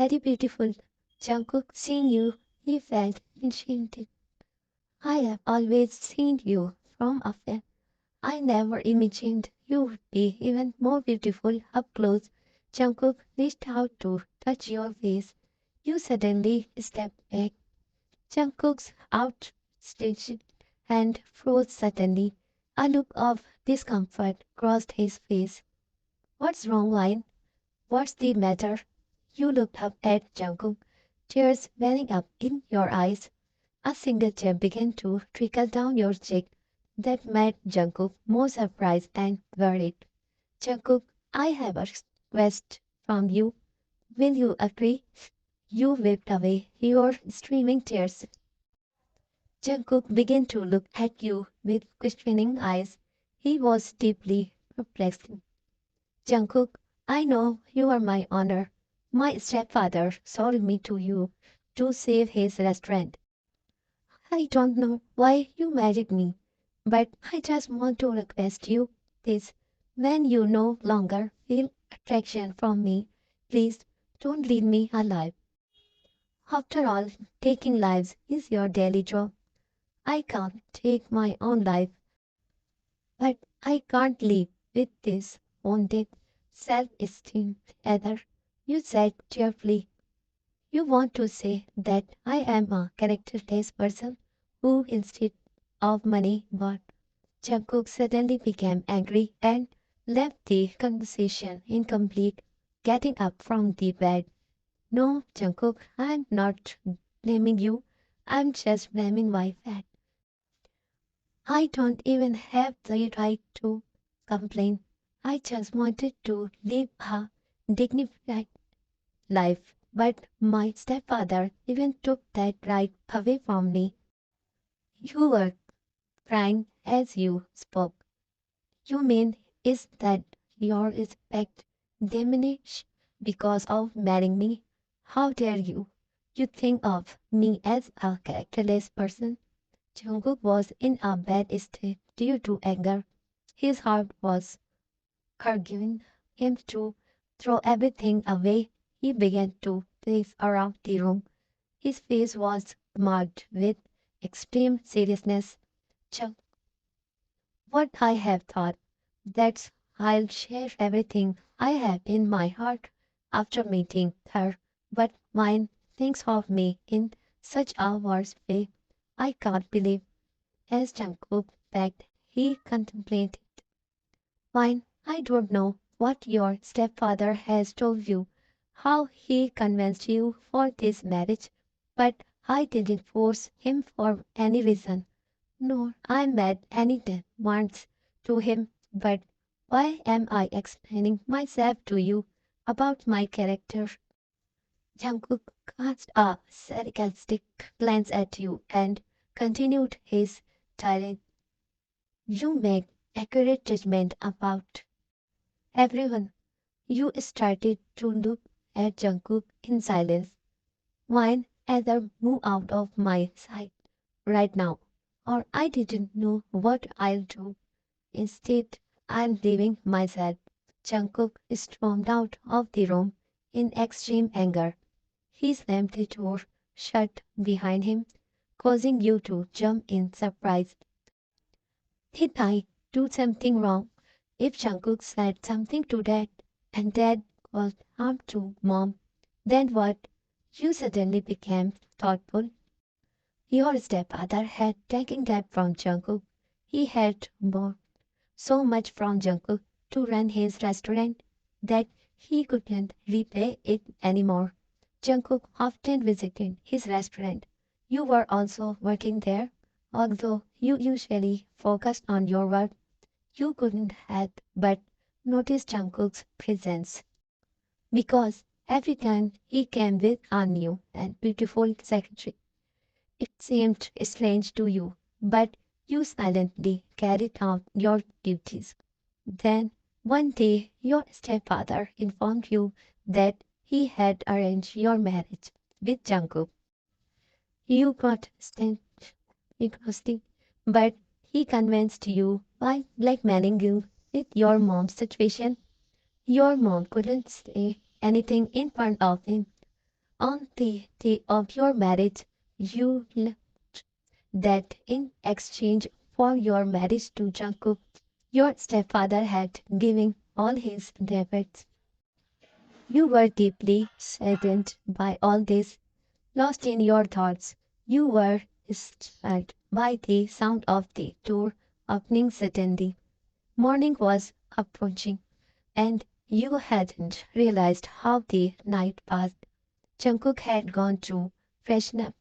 very beautiful. Jungkook, seeing you, he felt enchanted. I have always seen you from afar. I never imagined you would be even more beautiful up close. Jungkook reached out to touch your face. You suddenly stepped back. Jungkook's outstretched hand froze suddenly. A look of discomfort crossed his face. What's wrong, Wine? What's the matter? You looked up at Jungkook, tears welling up in your eyes. A single tear began to trickle down your cheek. That made Jungkook more surprised and worried. Jungkook, I have a request from you. Will you agree? You wiped away your streaming tears. Jungkook began to look at you with questioning eyes. He was deeply perplexed. Jungkook, I know you are my honor. My stepfather sold me to you to save his restaurant. I don't know why you married me, but I just want to request you this. When you no longer feel attraction from me, please don't leave me alive. After all, taking lives is your daily job. I can't take my own life, but I can't live with this wounded self-esteem either. You said cheerfully, you want to say that I am a characterless person who instead of money bought. Jungkook suddenly became angry and left the conversation incomplete, getting up from the bed. No, Jungkook, I'm not blaming you. I'm just blaming my fat. I don't even have the right to complain. I just wanted to live a dignified life, but my stepfather even took that right away from me. You were crying as you spoke. You mean is that your respect diminished because of marrying me? How dare you? You think of me as a characterless person? Jungkook was in a bad state due to anger. His heart was urging him to throw everything away. He began to pace around the room. His face was marked with extreme seriousness. Jung, what I have thought, that's I'll share everything I have in my heart after meeting her, but mine thinks of me in such a worse way. I can't believe. As Jungkook begged, he contemplated. Fine, I don't know what your stepfather has told you, how he convinced you for this marriage, but I didn't force him for any reason, nor I made any demands to him. But why am I explaining myself to you about my character? Jungkook cast a sarcastic glance at you and continued his tirade. You make accurate judgment about everyone. You started to look at Jungkook in silence. Wine either move out of my sight right now, or I didn't know what I'll do. Instead, I'm leaving myself. Jungkook stormed out of the room in extreme anger. He slammed the door shut behind him, causing you to jump in surprise. Did I do something wrong? If Jungkook said something to Dad and Dad caused harm to Mom, then what? You suddenly became thoughtful. Your stepfather had taken that from Jungkook. He had bought so much from Jungkook to run his restaurant that he couldn't repay it anymore. Jungkook often visited his restaurant. You were also working there, although you usually focused on your work. You couldn't help but notice Jungkook's presence because every time he came with a new and beautiful secretary, it seemed strange to you, but you silently carried out your duties. Then, one day, your stepfather informed you that he had arranged your marriage with Jungkook. You got exhausted, but he convinced you by blackmailing you with your mom's situation. Your mom couldn't say anything in front of him. On the day of your marriage, you learned that in exchange for your marriage to Jungkook, your stepfather had given all his debts. You were deeply saddened by all this, lost in your thoughts. You were stirred by the sound of the door opening suddenly. Morning was approaching, and you hadn't realized how the night passed. Jungkook had gone to freshen up,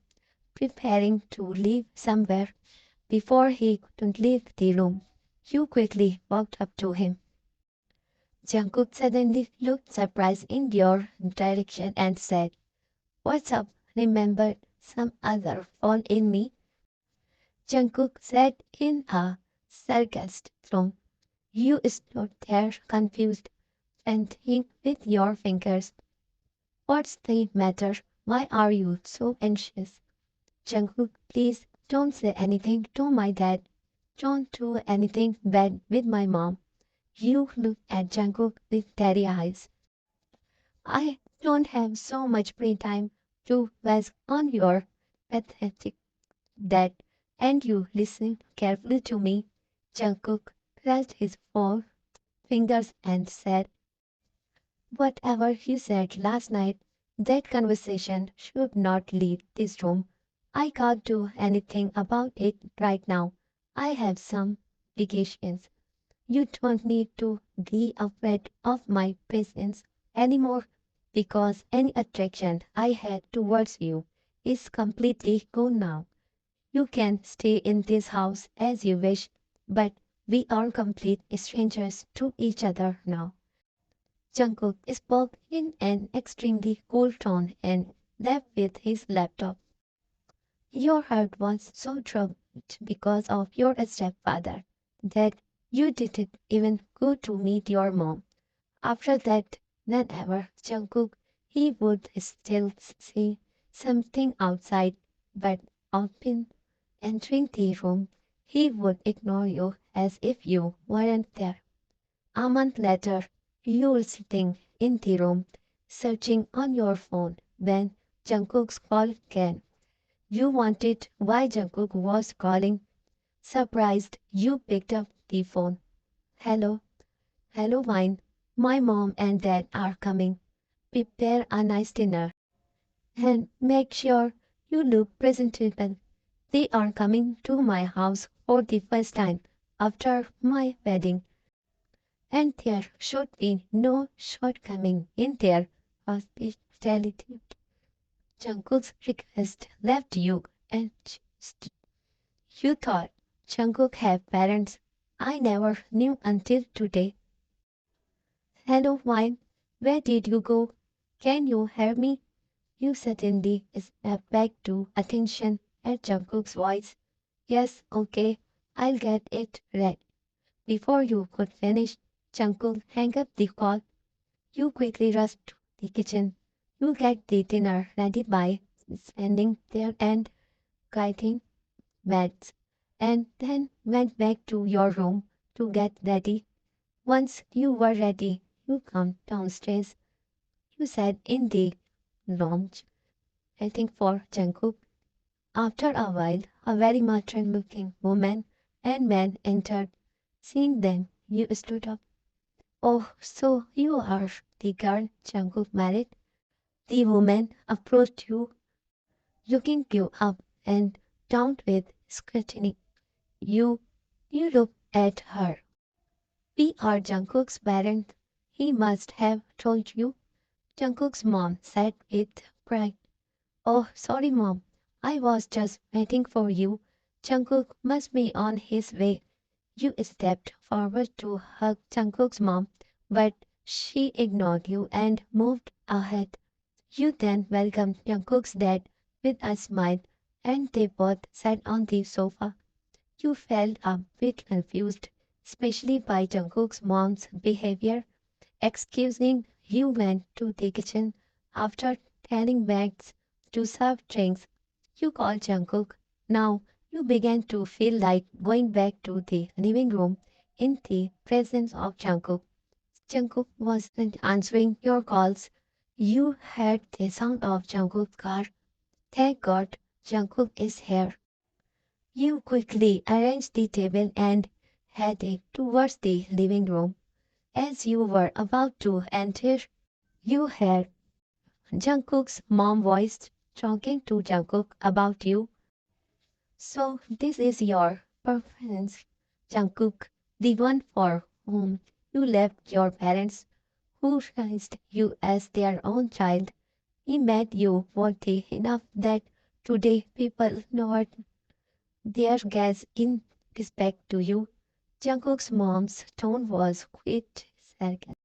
preparing to leave somewhere. Before he could leave the room, you quickly walked up to him. Jungkook suddenly looked surprised in your direction and said, "What's up? Remember some other fall in me?" Jungkook said in a sarcastic tone. You stood there confused and hit with your fingers. "What's the matter? Why are you so anxious?" "Jungkook, please don't say anything to my dad. Don't do anything bad with my mom." You looked at Jungkook with teary eyes. "I don't have so much free time to waste on your pathetic dad. And you listen carefully to me." Jungkook pressed his four fingers and said, "Whatever you said last night, that conversation should not leave this room. I can't do anything about it right now. I have some vacations. You don't need to be afraid of my presence anymore because any attraction I had towards you is completely gone now. You can stay in this house as you wish, but we are complete strangers to each other now." Jungkook spoke in an extremely cool tone and left with his laptop. Your heart was so troubled because of your stepfather that you didn't even go to meet your mom. After that, whenever Jungkook, he would still say something outside, but upon entering the room, he would ignore you as if you weren't there. A month later, you were sitting in the room, searching on your phone when Jungkook's call came. You wanted why Jungkook was calling. Surprised, you picked up the phone. "Hello, hello, Vine. My mom and dad are coming. Prepare a nice dinner. And make sure you look presentable. They are coming to my house for the first time after my wedding. And there should be no shortcoming in their hospitality." Jungkook's request left you and you thought Jungkook had parents. I never knew until today. "Hello, Vine. Where did you go? Can you hear me?" You suddenly stepped back to attention at Jungkook's voice. "Yes, okay. I'll get it ready." Before you could finish, Jungkook hung up the call. You quickly rushed to the kitchen. You get the dinner ready by standing there and guiding beds, and then went back to your room to get ready. Once you were ready, you come downstairs. You sat in the lounge, waiting for Jungkook. After a while, a very mature-looking woman and man entered. Seeing them, you stood up. "Oh, so you are the girl Jungkook married?" The woman approached you, looking you up and down with scrutiny. You, you looked at her. "We are Jungkook's parents. He must have told you." Jungkook's mom said with pride. "Oh, sorry, mom. I was just waiting for you. Jungkook must be on his way." You stepped forward to hug Jungkook's mom, but she ignored you and moved ahead. You then welcomed Jungkook's dad with a smile, and they both sat on the sofa. You felt a bit confused, especially by Jungkook's mom's behavior. Excusing, you went to the kitchen after telling Max to serve drinks. You called Jungkook. Now you began to feel like going back to the living room in the presence of Jungkook. Jungkook wasn't answering your calls. You heard the sound of Jungkook's car. Thank God, Jungkook is here. You quickly arranged the table and headed towards the living room. As you were about to enter, you heard Jungkook's mom voice talking to Jungkook about you. So this is your preference, Jungkook, the one for whom you left your parents, who raised you as their own child. He made you worthy enough that today people nod their gaze in respect to you. Jungkook's mom's tone was quite sarcastic.